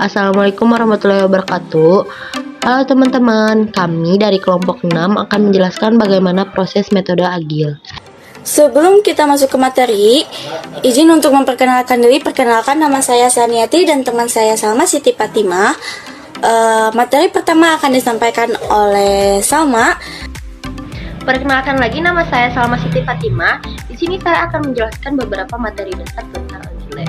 Assalamualaikum warahmatullahi wabarakatuh. Halo teman-teman, kami dari kelompok 6 akan menjelaskan bagaimana proses metode agil. Sebelum kita masuk ke materi, izin untuk memperkenalkan diri. Perkenalkan, nama saya Saniati dan teman saya Salma Siti Fatimah. Materi pertama akan disampaikan oleh Salma. Perkenalkan lagi, nama saya Salma Siti Fatimah. Di sini saya akan menjelaskan beberapa materi dasar tentang Agile.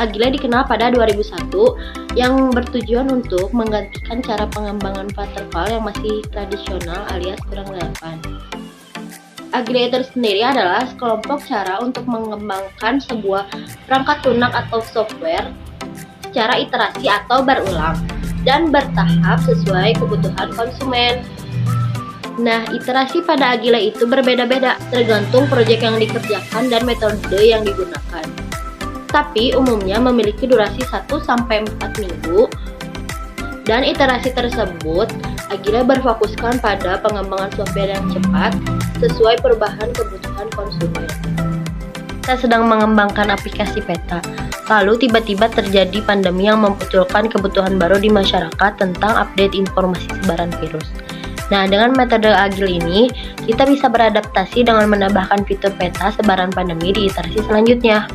Agile dikenal pada 2001 yang bertujuan untuk menggantikan cara pengembangan waterfall yang masih tradisional alias kurang relevan. Agile itu sendiri adalah sekelompok cara untuk mengembangkan sebuah perangkat lunak atau software secara iterasi atau berulang dan bertahap sesuai kebutuhan konsumen. Nah, iterasi pada Agile itu berbeda-beda tergantung proyek yang dikerjakan dan metode yang digunakan. Tapi umumnya memiliki durasi 1-4 minggu, dan iterasi tersebut Agile berfokuskan pada pengembangan software yang cepat sesuai perubahan kebutuhan konsumen. Kita sedang mengembangkan aplikasi peta, lalu tiba-tiba terjadi pandemi yang memunculkan kebutuhan baru di masyarakat tentang update informasi sebaran virus. Nah, dengan metode Agile ini, kita bisa beradaptasi dengan menambahkan fitur peta sebaran pandemi di iterasi selanjutnya.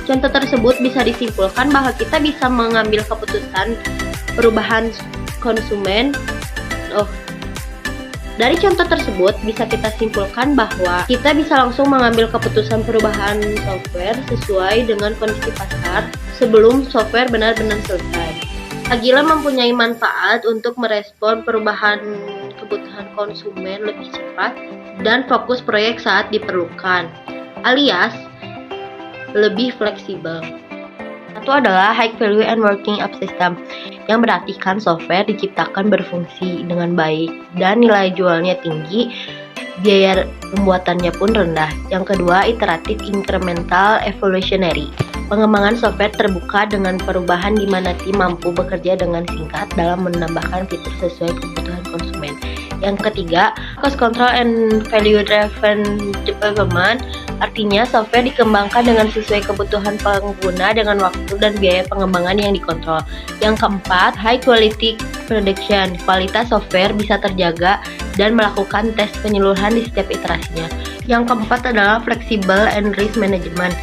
Contoh tersebut bisa disimpulkan bahwa kita bisa mengambil keputusan perubahan konsumen. Dari contoh tersebut bisa kita simpulkan bahwa kita bisa langsung mengambil keputusan perubahan software sesuai dengan kondisi pasar sebelum software benar-benar selesai. Agile mempunyai manfaat untuk merespon perubahan kebutuhan konsumen lebih cepat dan fokus proyek saat diperlukan, alias lebih fleksibel. Satu adalah high value and working up system, yang berartikan software diciptakan berfungsi dengan baik dan nilai jualnya tinggi, biaya pembuatannya pun rendah. Yang kedua, iteratif incremental evolutionary. Pengembangan software terbuka dengan perubahan di mana tim mampu bekerja dengan singkat dalam menambahkan fitur sesuai kebutuhan konsumen. Yang ketiga, cost control and value driven development. Artinya, software dikembangkan dengan sesuai kebutuhan pengguna dengan waktu dan biaya pengembangan yang dikontrol. Yang keempat, high quality production. Kualitas software bisa terjaga dan melakukan tes penyeluruhan di setiap iterasinya. Yang keempat adalah flexible and risk management,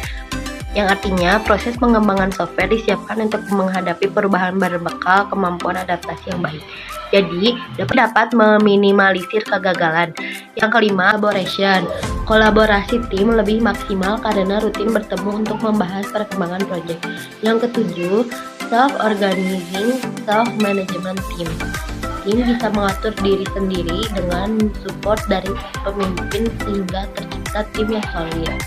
yang artinya proses pengembangan software disiapkan untuk menghadapi perubahan berbekal kemampuan adaptasi yang baik. Jadi, dapat meminimalisir kegagalan. Yang kelima, collaboration. Kolaborasi tim lebih maksimal karena rutin bertemu untuk membahas perkembangan proyek. Yang ketujuh, self-organizing, self-management team. Tim bisa mengatur diri sendiri dengan support dari pemimpin sehingga tercipta tim yang solid.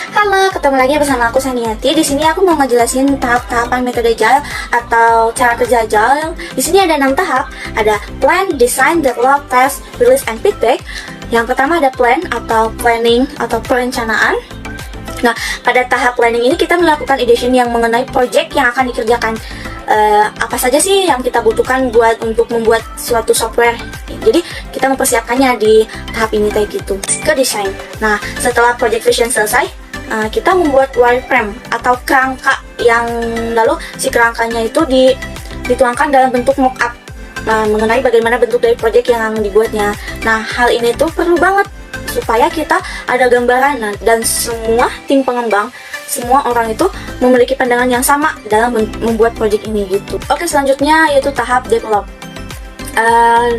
Halo, ketemu lagi bersama aku Saniati. Di sini aku mau ngejelasin tahap-tahapan metode Agile atau cara kerja Agile. Di sini ada 6 tahap. Ada plan, design, develop, test, release, and feedback. Yang pertama ada plan atau planning atau perencanaan. Nah, pada tahap planning ini kita melakukan ideation yang mengenai project yang akan dikerjakan. Apa saja sih yang kita butuhkan untuk membuat suatu software. Jadi kita mempersiapkannya di tahap ini kayak gitu. Ke design. Nah, setelah project vision selesai, kita membuat wireframe atau kerangka yang lalu si kerangkanya itu dituangkan dalam bentuk mockup mengenai bagaimana bentuk dari proyek yang dibuatnya. Nah, hal ini tuh perlu banget supaya kita ada gambaran dan semua tim pengembang, semua orang itu memiliki pandangan yang sama dalam membuat proyek ini gitu. Oke, selanjutnya yaitu tahap develop.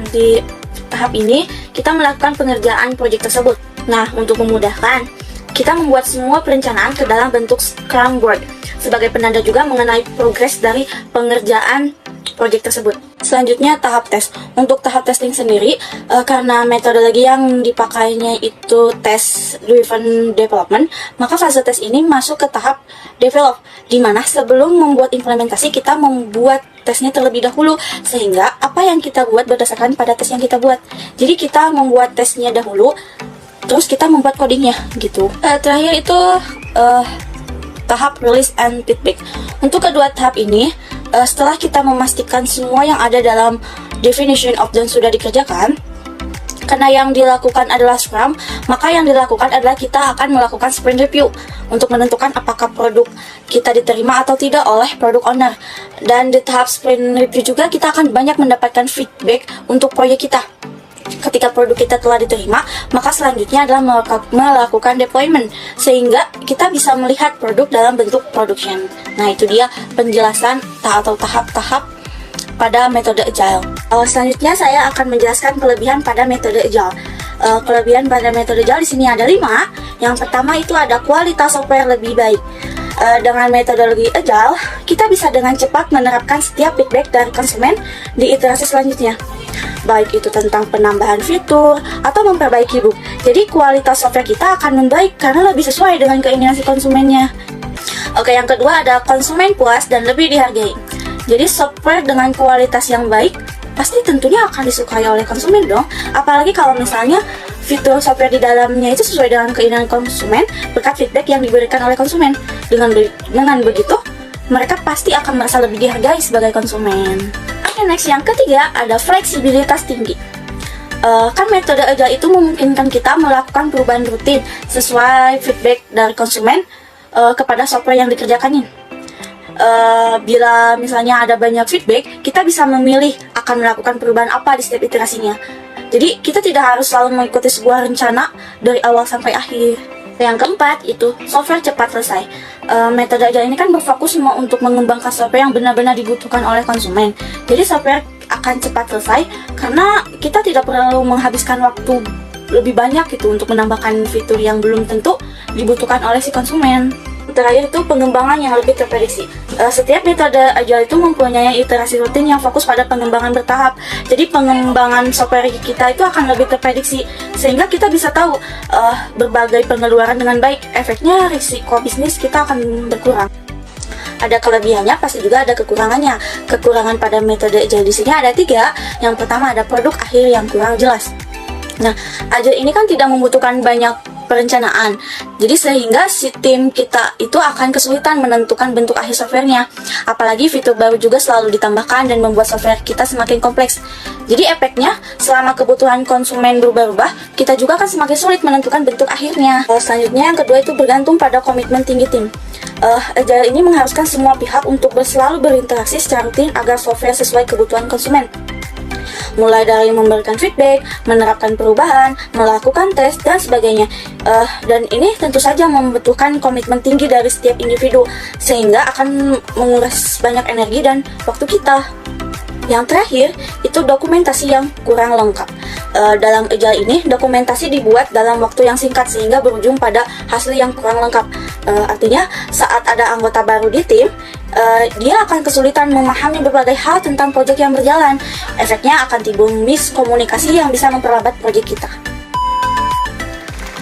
Di tahap ini kita melakukan pengerjaan proyek tersebut. Nah, untuk memudahkan, kita membuat semua perencanaan ke dalam bentuk Scrum board sebagai penanda juga mengenai progres dari pengerjaan proyek tersebut. Selanjutnya tahap tes. Untuk tahap testing sendiri, karena metodologi yang dipakainya itu test driven development, maka fase tes ini masuk ke tahap develop, di mana sebelum membuat implementasi kita membuat tesnya terlebih dahulu, sehingga apa yang kita buat berdasarkan pada tes yang kita buat. Jadi kita membuat tesnya dahulu, terus kita membuat codingnya gitu. Terakhir itu tahap release and feedback. Untuk kedua tahap ini, setelah kita memastikan semua yang ada dalam definition of done sudah dikerjakan, Karena yang dilakukan adalah Scrum, maka yang dilakukan adalah kita akan melakukan sprint review untuk menentukan apakah produk kita diterima atau tidak oleh product owner. Dan di tahap sprint review juga kita akan banyak mendapatkan feedback untuk proyek kita. Ketika produk kita telah diterima, maka selanjutnya adalah melakukan deployment, sehingga kita bisa melihat produk dalam bentuk production. Nah, itu dia penjelasan atau tahap-tahap pada metode Agile. Selanjutnya saya akan menjelaskan kelebihan pada metode Agile. Kelebihan pada metode Agile di sini ada 5. Yang pertama itu ada kualitas software lebih baik. Dengan metodologi Agile, kita bisa dengan cepat menerapkan setiap feedback dari konsumen di iterasi selanjutnya, baik itu tentang penambahan fitur atau memperbaiki bug. Jadi kualitas software kita akan membaik karena lebih sesuai dengan keinginan si konsumennya. Oke, yang kedua ada konsumen puas dan lebih dihargai. Jadi software dengan kualitas yang baik pasti tentunya akan disukai oleh konsumen dong. Apalagi kalau misalnya fitur software di dalamnya itu sesuai dengan keinginan konsumen berkat feedback yang diberikan oleh konsumen. Dengan begitu, mereka pasti akan merasa lebih dihargai sebagai konsumen. Oke, next yang ketiga ada fleksibilitas tinggi. Kan metode Agile itu memungkinkan kita melakukan perubahan rutin sesuai feedback dari konsumen kepada software yang dikerjakannya. Bila misalnya ada banyak feedback, kita bisa memilih akan melakukan perubahan apa di setiap iterasinya. Jadi kita tidak harus selalu mengikuti sebuah rencana dari awal sampai akhir. Yang keempat itu software cepat selesai. Metode Agile ini kan berfokus untuk mengembangkan software yang benar-benar dibutuhkan oleh konsumen. Jadi software akan cepat selesai karena kita tidak perlu menghabiskan waktu lebih banyak gitu untuk menambahkan fitur yang belum tentu dibutuhkan oleh si konsumen. Terakhir itu pengembangan yang lebih terprediksi. Setiap metode Agile itu mempunyai iterasi rutin yang fokus pada pengembangan bertahap. Jadi pengembangan software kita itu akan lebih terprediksi, sehingga kita bisa tahu berbagai pengeluaran dengan baik. Efeknya risiko bisnis kita akan berkurang. Ada kelebihannya, pasti juga ada kekurangannya. Kekurangan pada metode Agile di sini ada 3. Yang pertama ada produk akhir yang kurang jelas. Nah, Agile ini kan tidak membutuhkan banyak perencanaan. Jadi sehingga si tim kita itu akan kesulitan menentukan bentuk akhir softwarenya. Apalagi fitur baru juga selalu ditambahkan dan membuat software kita semakin kompleks. Jadi efeknya, selama kebutuhan konsumen berubah-ubah, kita juga akan semakin sulit menentukan bentuk akhirnya. Selanjutnya yang kedua itu bergantung pada komitmen tinggi tim. Agile ini mengharuskan semua pihak untuk selalu berinteraksi secara rutin agar software sesuai kebutuhan konsumen. Mulai dari memberikan feedback, menerapkan perubahan, melakukan tes, dan sebagainya. Dan ini tentu saja membutuhkan komitmen tinggi dari setiap individu, sehingga akan menguras banyak energi dan waktu kita. Yang terakhir, itu dokumentasi yang kurang lengkap. Dalam Agile ini, dokumentasi dibuat dalam waktu yang singkat sehingga berujung pada hasil yang kurang lengkap. Artinya, saat ada anggota baru di tim, dia akan kesulitan memahami berbagai hal tentang proyek yang berjalan. Efeknya akan timbul miskomunikasi yang bisa memperlambat proyek kita.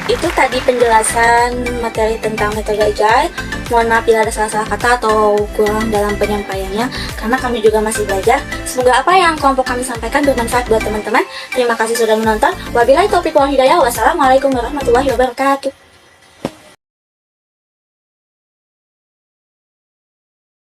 Itu tadi penjelasan materi tentang metode Agile. Mohon maaf bila ada salah-salah kata atau kurang dalam penyampaiannya, karena kami juga masih belajar. Semoga apa yang kelompok kami sampaikan bermanfaat buat teman-teman. Terima kasih sudah menonton. Wabillahi taufiq wal hidayah. Wassalamualaikum warahmatullahi wabarakatuh.